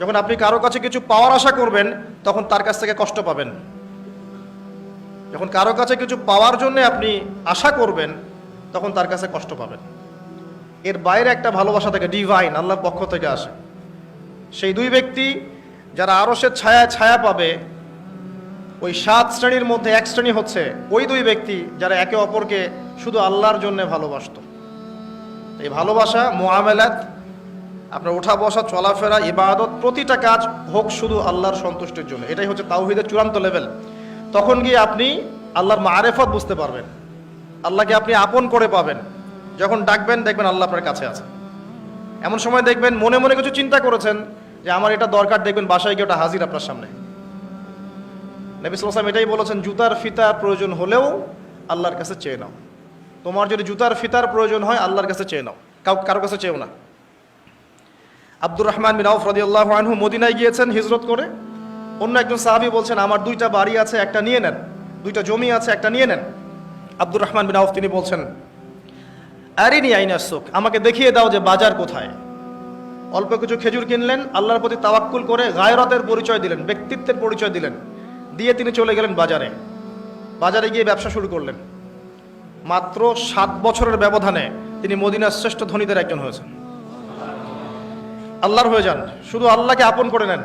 যখন আপনি কারো কাছে কিছু পাওয়ার আশা করবেন তখন তার কাছ থেকে কষ্ট পাবেন। যখন কারো কাছে কিছু পাওয়ার জন্য আপনি আশা করবেন তখন তার কাছে কষ্ট পাবেন। এর বাইরে একটা ভালোবাসা থাকে, ডিভাইন, আল্লাহর পক্ষ থেকে আসে। সেই দুই ব্যক্তি যারা আরশের ছায়ায় ছায়া পাবে, ওই 7 শ্রেণীর মধ্যে এক শ্রেণী হচ্ছে ওই দুই ব্যক্তি যারা একে অপরকে শুধু আল্লাহর জন্য ভালোবাসত। এই ভালোবাসা, মুআমালাত, আপনার ওঠা বসা, চলাফেরা, ইবাদত, প্রতিটা কাজ হোক শুধু আল্লাহর সন্তুষ্টির জন্য। এটাই হচ্ছে তাওহীদের চূড়ান্ত লেভেল। তখন গিয়ে আপনি আল্লাহর মারেফত বুঝতে পারবেন, আল্লাহকে আপনি আপন করে পাবেন। যখন ডাকবেন দেখবেন আল্লাহ আপনার কাছে আছে। এমন সময় দেখবেন মনে মনে কিছু চিন্তা করেছেন যে আমার এটা দরকার, দেখবেন বাসায় গিয়ে ওটা হাজির আপনার সামনে। নবী সাল্লাল্লাহু আলাইহি ওয়াসাল্লাম এটাই বলেছেন, জুতার ফিতার প্রয়োজন হলেও আল্লাহর কাছে চেয়ে নাও। তোমার যদি জুতার ফিতার প্রয়োজন হয় আল্লাহর কাছে চেয়ে নাও, কারো কাছে চেয়েও না। আব্দুর রহমান বিন আউফ রাদিয়াল্লাহু আনহু মদিনায় গিয়েছেন হিজরত করে। অন্য একজন সাহাবী বলছেন, আমার 2টা বাড়ি আছে, একটা নিয়ে নেন, 2টা জমি আছে, একটা নিয়ে নেন। আব্দুর রহমান বিন আউফ তিনি বলছেন, আরিনি আইনা সুক, আমাকে দেখিয়ে দাও যে বাজার কোথায়। অল্প কিছু খেজুর কিনলেন, আল্লাহর প্রতি তাওয়াক্কুল করে গায়রতের পরিচয় দিলেন, ব্যক্তিত্বের পরিচয় দিলেন, দিয়ে তিনি চলে গেলেন বাজারে। বাজারে গিয়ে ব্যবসা শুরু করলেন। মাত্র 7 বছরের ব্যবধানে তিনি মদিনার শ্রেষ্ঠ ধনীদের একজন হয়েছেন। আল্লাহর হয়ে যান, শুধু আল্লাহকে আপন করে নেন।